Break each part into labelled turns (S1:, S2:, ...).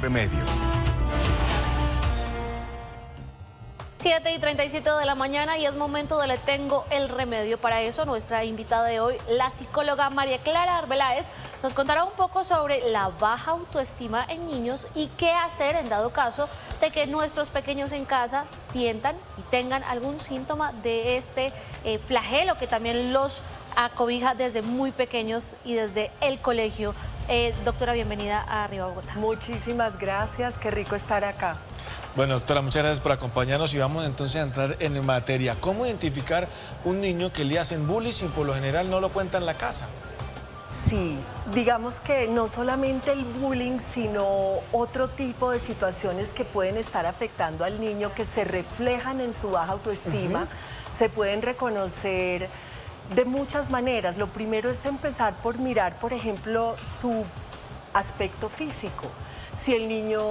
S1: Remedio.
S2: 7:37 de la mañana y es momento de Le Tengo el Remedio. Para eso, nuestra invitada de hoy, la psicóloga María Clara Arbeláez, nos contará un poco sobre la baja autoestima en niños y qué hacer en dado caso de que nuestros pequeños en casa sientan y tengan algún síntoma de este flagelo que también los acobija desde muy pequeños y desde el colegio. Doctora, bienvenida a Arriba Bogotá.
S3: Muchísimas gracias, qué rico estar acá.
S4: Bueno, doctora, muchas gracias por acompañarnos y vamos entonces a entrar en materia. ¿Cómo identificar un niño que le hacen bullying si por lo general no lo cuenta en la casa?
S3: Sí, digamos que no solamente el bullying, sino otro tipo de situaciones que pueden estar afectando al niño, que se reflejan en su baja autoestima, se pueden reconocer de muchas maneras. Lo primero es empezar por mirar, por ejemplo, su aspecto físico. Si el niño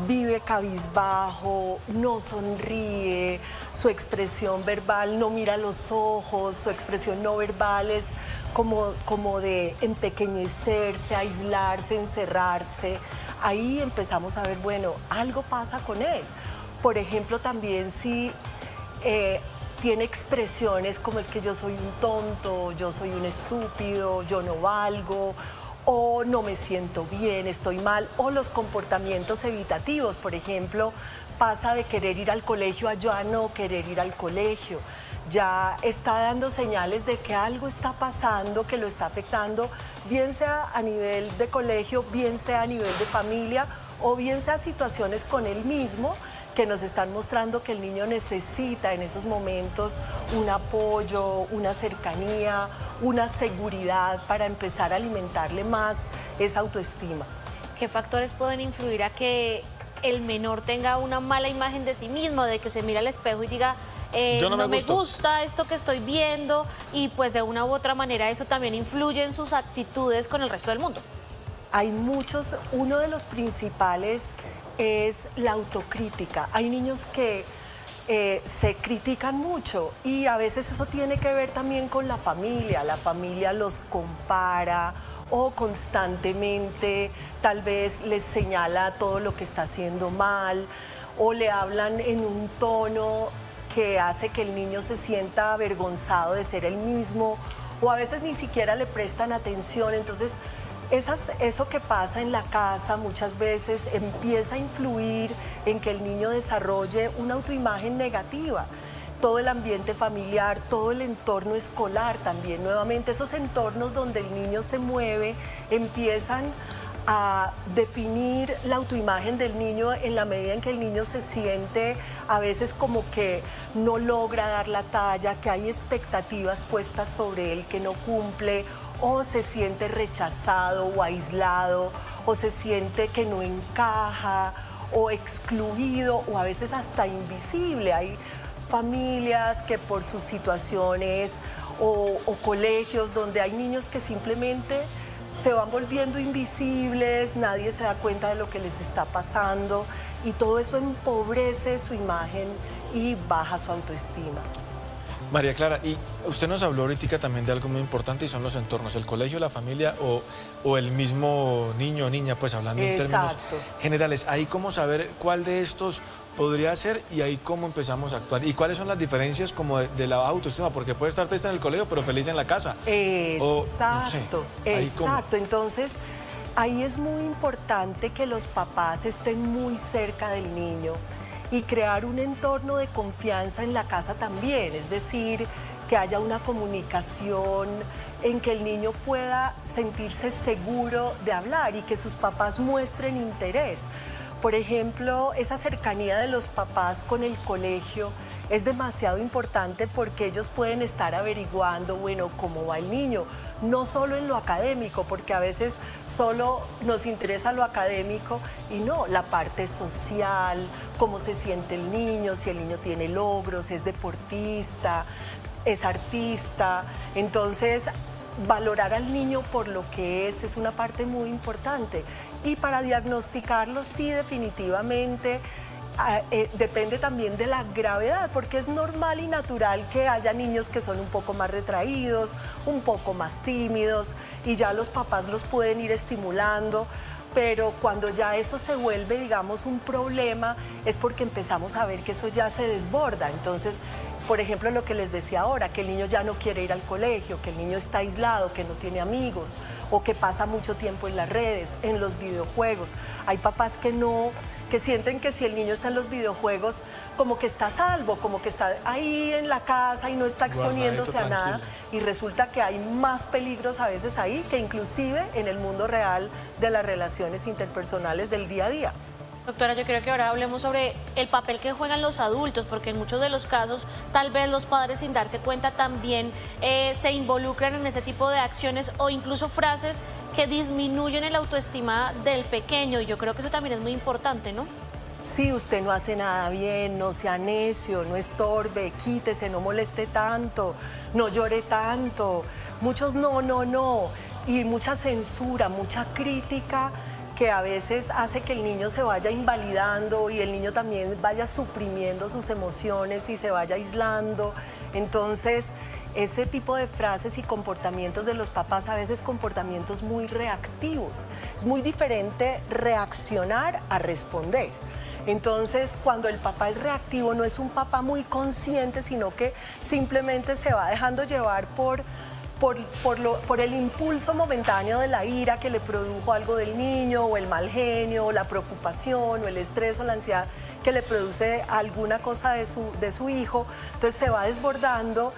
S3: vive cabizbajo, no sonríe, su expresión verbal no mira los ojos, su expresión no verbal es como de empequeñecerse, aislarse, encerrarse, ahí empezamos a ver, bueno, algo pasa con él. Por ejemplo, también si tiene expresiones como es que yo soy un tonto, yo soy un estúpido, yo no valgo, o no me siento bien, estoy mal, o los comportamientos evitativos, por ejemplo, pasa de querer ir al colegio a ya no querer ir al colegio, ya está dando señales de que algo está pasando, que lo está afectando, bien sea a nivel de colegio, bien sea a nivel de familia, o bien sea situaciones con él mismo, que nos están mostrando que el niño necesita en esos momentos un apoyo, una cercanía, una seguridad para empezar a alimentarle más esa autoestima.
S2: ¿Qué factores pueden influir a que el menor tenga una mala imagen de sí mismo, de que se mira al espejo y diga, no me gusta esto que estoy viendo, y pues de una u otra manera eso también influye en sus actitudes con el resto del mundo?
S3: Hay muchos, uno de los principales es la autocrítica. Hay niños que se critican mucho y a veces eso tiene que ver también con la familia los compara o constantemente tal vez les señala todo lo que está haciendo mal o le hablan en un tono que hace que el niño se sienta avergonzado de ser él mismo o a veces ni siquiera le prestan atención. Entonces, eso que pasa en la casa muchas veces empieza a influir en que el niño desarrolle una autoimagen negativa. Todo el ambiente familiar, todo el entorno escolar también, nuevamente esos entornos donde el niño se mueve empiezan a definir la autoimagen del niño en la medida en que el niño se siente a veces como que no logra dar la talla, que hay expectativas puestas sobre él que no cumple, o se siente rechazado o aislado, o se siente que no encaja, o excluido, o a veces hasta invisible. Hay familias que por sus situaciones o colegios donde hay niños que simplemente se van volviendo invisibles, nadie se da cuenta de lo que les está pasando y todo eso empobrece su imagen y baja su autoestima.
S4: María Clara, y usted nos habló ahorita también de algo muy importante y son los entornos, el colegio, la familia o el mismo niño o niña, pues hablando en términos generales. Ahí cómo saber cuál de estos podría ser y ahí cómo empezamos a actuar. ¿Y cuáles son las diferencias como de la baja autoestima? Porque puede estar triste en el colegio, pero feliz en la casa.
S3: Exacto,
S4: no sé,
S3: exacto. Entonces, ahí es muy importante que los papás estén muy cerca del niño y crear un entorno de confianza en la casa también, es decir, que haya una comunicación en que el niño pueda sentirse seguro de hablar y que sus papás muestren interés. Por ejemplo, esa cercanía de los papás con el colegio es demasiado importante porque ellos pueden estar averiguando, bueno, cómo va el niño, no solo en lo académico, porque a veces solo nos interesa lo académico y no, la parte social, cómo se siente el niño, si el niño tiene logros, si es deportista, es artista. Entonces, valorar al niño por lo que es una parte muy importante. Y para diagnosticarlo, sí, definitivamente, depende también de la gravedad, porque es normal y natural que haya niños que son un poco más retraídos, un poco más tímidos, y ya los papás los pueden ir estimulando. pero cuando ya eso se vuelve, digamos, un problema, es porque empezamos a ver que eso ya se desborda. Entonces, por ejemplo, lo que les decía ahora, que el niño ya no quiere ir al colegio, que el niño está aislado, que no tiene amigos, o que pasa mucho tiempo en las redes, en los videojuegos. Hay papás que sienten que si el niño está en los videojuegos, como que está a salvo, como que está ahí en la casa y no está exponiéndose a nada, y resulta que hay más peligros a veces ahí que inclusive en el mundo real de las relaciones interpersonales del día a día.
S2: Doctora, yo quiero que ahora hablemos sobre el papel que juegan los adultos, porque en muchos de los casos tal vez los padres sin darse cuenta también se involucran en ese tipo de acciones o incluso frases que disminuyen el autoestima del pequeño, y yo creo que eso también es muy importante, ¿no?
S3: Sí, usted no hace nada bien, no sea necio, no estorbe, quítese, no moleste tanto, no llore tanto, muchos no, y mucha censura, mucha crítica, que a veces hace que el niño se vaya invalidando y el niño también vaya suprimiendo sus emociones y se vaya aislando. Entonces, ese tipo de frases y comportamientos de los papás, a veces comportamientos muy reactivos. Es muy diferente reaccionar a responder. Entonces, cuando el papá es reactivo, no es un papá muy consciente, sino que simplemente se va dejando llevar por el impulso momentáneo de la ira que le produjo algo del niño, o el mal genio, o la preocupación, o el estrés, o la ansiedad que le produce alguna cosa de su hijo. Entonces se va desbordando,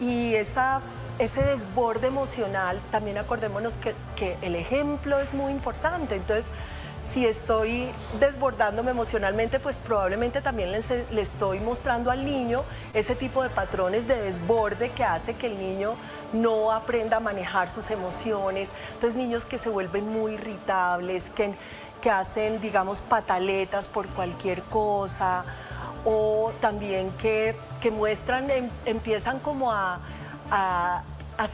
S3: y ese desborde emocional, también acordémonos que el ejemplo es muy importante. Entonces, si estoy desbordándome emocionalmente, pues probablemente también le estoy mostrando al niño ese tipo de patrones de desborde que hace que el niño no aprenda a manejar sus emociones. Entonces, niños que se vuelven muy irritables, que hacen, digamos, pataletas por cualquier cosa, o también que muestran, empiezan como a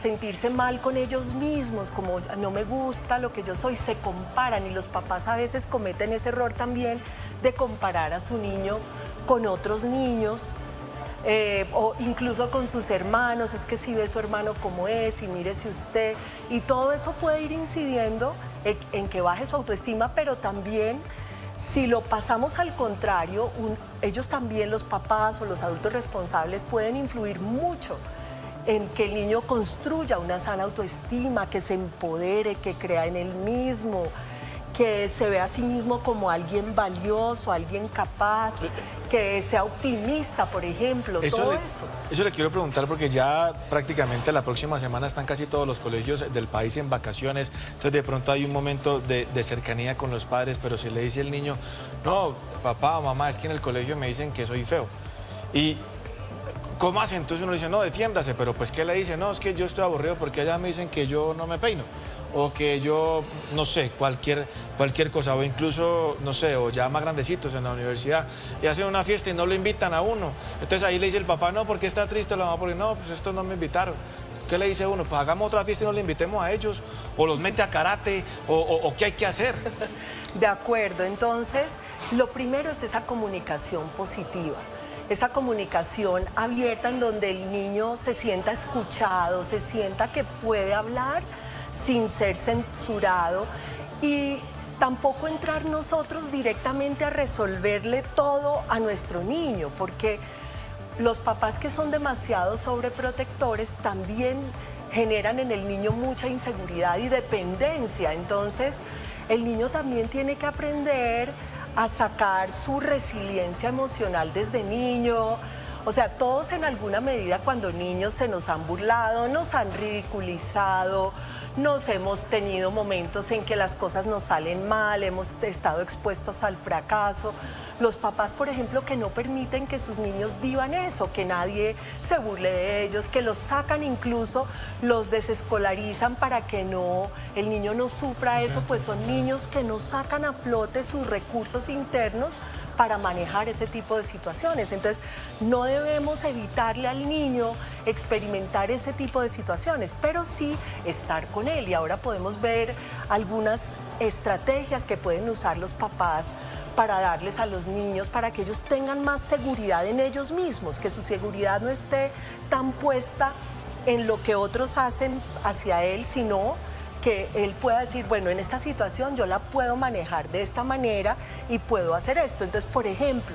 S3: sentirse mal con ellos mismos, como no me gusta lo que yo soy, se comparan, y los papás a veces cometen ese error también de comparar a su niño con otros niños, o incluso con sus hermanos. Es que si ve a su hermano como es, y mírese usted, y todo eso puede ir incidiendo en que baje su autoestima, pero también si lo pasamos al contrario, ellos también, los papás o los adultos responsables, pueden influir mucho en que el niño construya una sana autoestima, que se empodere, que crea en él mismo, que se vea a sí mismo como alguien valioso, alguien capaz, que sea optimista, por ejemplo, todo eso.
S4: Eso le quiero preguntar, porque ya prácticamente la próxima semana están casi todos los colegios del país en vacaciones. Entonces, de pronto hay un momento de cercanía con los padres, pero si le dice el niño, no, papá o mamá, es que en el colegio me dicen que soy feo. Y ¿cómo hace? Entonces uno dice, no, defiéndase, pero pues ¿qué le dice? No, es que yo estoy aburrido porque allá me dicen que yo no me peino, o que yo, no sé, cualquier cosa, o incluso, no sé, o ya más grandecitos en la universidad, y hacen una fiesta y no lo invitan a uno. Entonces ahí le dice el papá, no, porque está triste la mamá, porque no, pues estos no me invitaron. ¿Qué le dice uno? Pues hagamos otra fiesta y no le invitemos a ellos, o los mete a karate, o ¿qué hay que hacer?
S3: De acuerdo, entonces, lo primero es esa comunicación positiva. Esa comunicación abierta en donde el niño se sienta escuchado, se sienta que puede hablar sin ser censurado, y tampoco entrar nosotros directamente a resolverle todo a nuestro niño, porque los papás que son demasiado sobreprotectores también generan en el niño mucha inseguridad y dependencia. Entonces, el niño también tiene que aprender a sacar su resiliencia emocional desde niño. O sea, todos en alguna medida cuando niños se nos han burlado, nos han ridiculizado, nos hemos tenido momentos en que las cosas nos salen mal, hemos estado expuestos al fracaso. Los papás, por ejemplo, que no permiten que sus niños vivan eso, que nadie se burle de ellos, que los sacan, incluso los desescolarizan para que el niño no sufra eso, pues son niños que no sacan a flote sus recursos internos para manejar ese tipo de situaciones. Entonces, no debemos evitarle al niño experimentar ese tipo de situaciones, pero sí estar con él. Y ahora podemos ver algunas estrategias que pueden usar los papás para darles a los niños, para que ellos tengan más seguridad en ellos mismos, que su seguridad no esté tan puesta en lo que otros hacen hacia él, sino que él pueda decir, bueno, en esta situación yo la puedo manejar de esta manera y puedo hacer esto. Entonces, por ejemplo,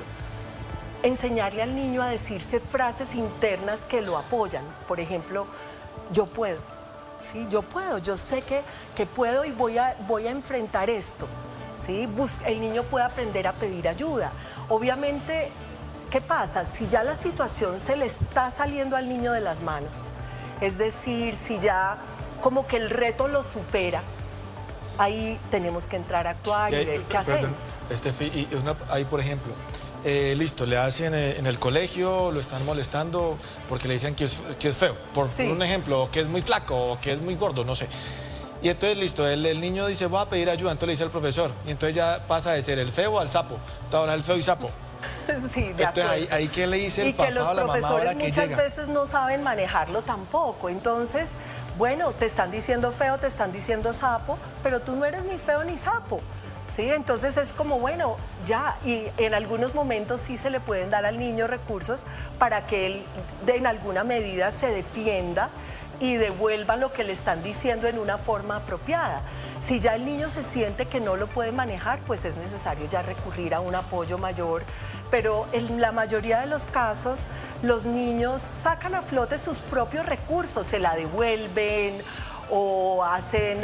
S3: enseñarle al niño a decirse frases internas que lo apoyan. Por ejemplo, yo puedo, ¿sí? Yo puedo, yo sé que puedo y voy a enfrentar esto, ¿sí? El niño puede aprender a pedir ayuda. Obviamente, ¿qué pasa? Si ya la situación se le está saliendo al niño de las manos, es decir, si ya como que el reto lo supera, ahí tenemos que entrar a actuar y ver qué hacemos.
S4: Estefi, ahí por ejemplo, listo, le hacen en el colegio, lo están molestando porque le dicen que es feo, por un ejemplo, o que es muy flaco, o que es muy gordo, no sé. Y entonces, listo, el niño dice, voy a pedir ayuda, entonces le dice al profesor, y entonces ya pasa de ser el feo al sapo, ahora el feo y sapo.
S3: Sí, de acuerdo.
S4: Entonces, ahí ¿qué le dice el papá o la mamá ahora que llega? Y que los profesores muchas veces
S3: no saben manejarlo tampoco. Entonces, bueno, te están diciendo feo, te están diciendo sapo, pero tú no eres ni feo ni sapo, ¿sí? Entonces es como, bueno, ya, y en algunos momentos sí se le pueden dar al niño recursos para que él en alguna medida se defienda y devuelva lo que le están diciendo en una forma apropiada. Si ya el niño se siente que no lo puede manejar, pues es necesario ya recurrir a un apoyo mayor. Pero en la mayoría de los casos, los niños sacan a flote sus propios recursos, se la devuelven o hacen...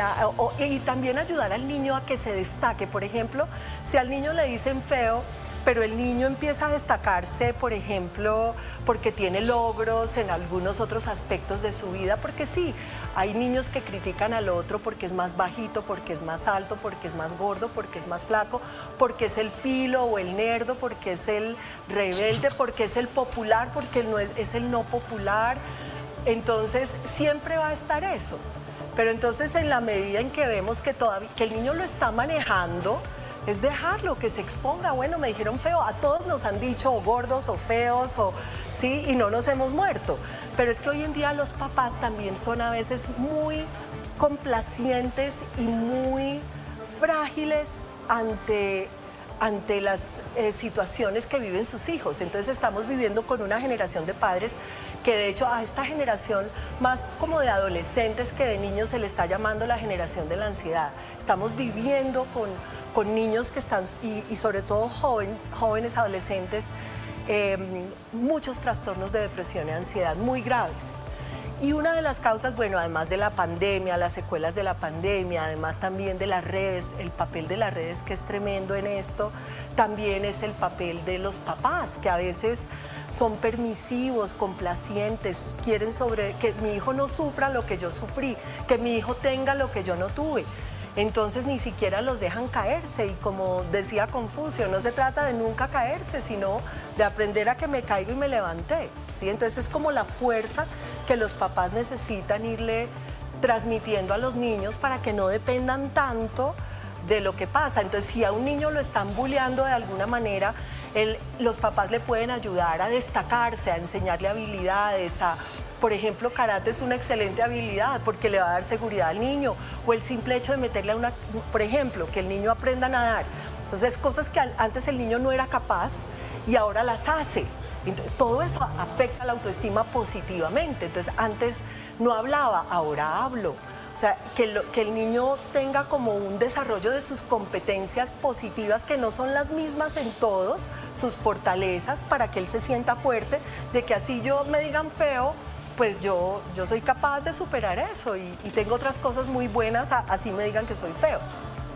S3: y también ayudar al niño a que se destaque. Por ejemplo, si al niño le dicen feo, pero el niño empieza a destacarse, por ejemplo, porque tiene logros en algunos otros aspectos de su vida, porque sí, hay niños que critican al otro porque es más bajito, porque es más alto, porque es más gordo, porque es más flaco, porque es el pilo o el nerdo, porque es el rebelde, porque es el popular, porque no es el no popular. Entonces, siempre va a estar eso. Pero entonces, en la medida en que vemos que el niño lo está manejando, es dejarlo, que se exponga. Bueno, me dijeron feo, a todos nos han dicho o gordos o feos, sí, y no nos hemos muerto. Pero es que hoy en día los papás también son a veces muy complacientes y muy frágiles ante las situaciones que viven sus hijos. Entonces estamos viviendo con una generación de padres que de hecho a esta generación más como de adolescentes que de niños se le está llamando la generación de la ansiedad. Estamos viviendo con niños que están, y sobre todo jóvenes adolescentes, muchos trastornos de depresión y ansiedad muy graves. Y una de las causas, bueno, además de la pandemia, las secuelas de la pandemia, además también de las redes, el papel de las redes que es tremendo en esto, también es el papel de los papás, que a veces son permisivos, complacientes, quieren que mi hijo no sufra lo que yo sufrí, que mi hijo tenga lo que yo no tuve. Entonces ni siquiera los dejan caerse, y como decía Confucio, no se trata de nunca caerse, sino de aprender a que me caigo y me levanté, ¿sí? Entonces es como la fuerza que los papás necesitan irle transmitiendo a los niños para que no dependan tanto de lo que pasa. Entonces, si a un niño lo están bulleando de alguna manera, los papás le pueden ayudar a destacarse, a enseñarle habilidades, por ejemplo, karate es una excelente habilidad porque le va a dar seguridad al niño, o el simple hecho de meterle por ejemplo, que el niño aprenda a nadar. Entonces, cosas que antes el niño no era capaz y ahora las hace. Entonces, todo eso afecta la autoestima positivamente. Entonces, antes no hablaba, ahora hablo. O sea, que el niño tenga como un desarrollo de sus competencias positivas, que no son las mismas en todos, sus fortalezas, para que él se sienta fuerte, de que así yo me digan feo, pues yo soy capaz de superar eso y tengo otras cosas muy buenas, así me digan que soy feo.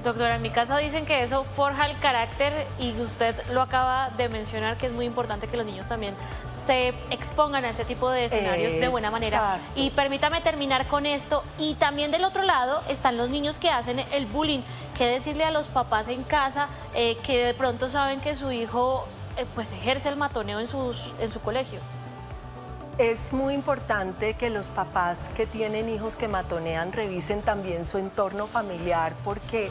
S2: Doctora, en mi casa dicen que eso forja el carácter, y usted lo acaba de mencionar, que es muy importante que los niños también se expongan a ese tipo de escenarios de buena manera. Y permítame terminar con esto. Y también del otro lado están los niños que hacen el bullying. ¿Qué decirle a los papás en casa que de pronto saben que su hijo pues ejerce el matoneo en su colegio?
S3: Es muy importante que los papás que tienen hijos que matonean revisen también su entorno familiar, porque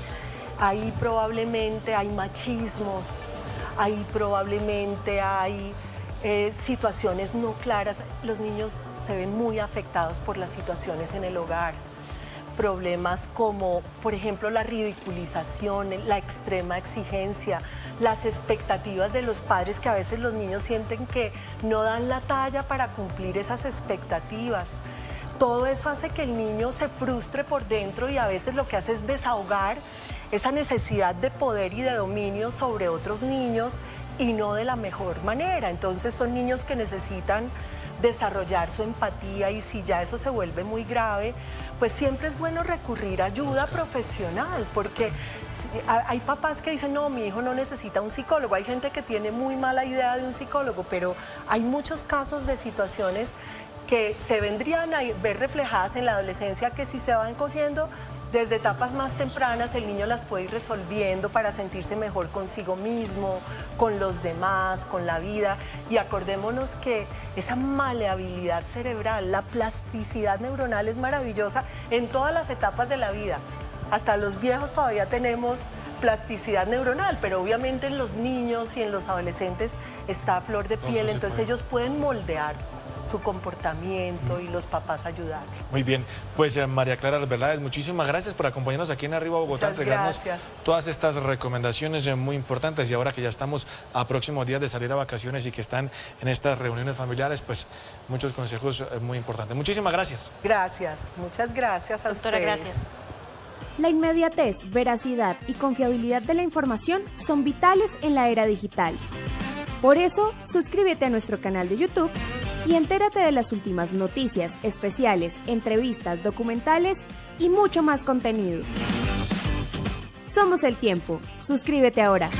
S3: ahí probablemente hay machismos, ahí probablemente hay situaciones no claras. Los niños se ven muy afectados por las situaciones en el hogar. Problemas como, por ejemplo, la ridiculización, la extrema exigencia, las expectativas de los padres, que a veces los niños sienten que no dan la talla para cumplir esas expectativas. todo eso hace que el niño se frustre por dentro y a veces lo que hace es desahogar esa necesidad de poder y de dominio sobre otros niños y no de la mejor manera. Entonces son niños que necesitan desarrollar su empatía y si ya eso se vuelve muy grave, pues siempre es bueno recurrir a ayuda profesional, porque hay papás que dicen, no, mi hijo no necesita un psicólogo. Hay gente que tiene muy mala idea de un psicólogo, pero hay muchos casos de situaciones que se vendrían a ver reflejadas en la adolescencia que si se van cogiendo desde etapas más tempranas, el niño las puede ir resolviendo para sentirse mejor consigo mismo, con los demás, con la vida. Y acordémonos que esa maleabilidad cerebral, la plasticidad neuronal es maravillosa en todas las etapas de la vida. Hasta los viejos todavía tenemos plasticidad neuronal, pero obviamente en los niños y en los adolescentes está a flor de piel, entonces ellos pueden moldear su comportamiento y los papás ayudarle.
S4: Muy bien, pues María Clara Arbeláez, muchísimas gracias por acompañarnos aquí en Arriba Bogotá, entregarnos todas estas recomendaciones muy importantes, y ahora que ya estamos a próximos días de salir a vacaciones y que están en estas reuniones familiares, pues muchos consejos muy importantes. Muchísimas gracias.
S3: Gracias, muchas gracias a ustedes.
S2: Gracias.
S1: La inmediatez, veracidad y confiabilidad de la información son vitales en la era digital. Por eso, suscríbete a nuestro canal de YouTube y entérate de las últimas noticias, especiales, entrevistas, documentales y mucho más contenido. Somos El Tiempo. Suscríbete ahora.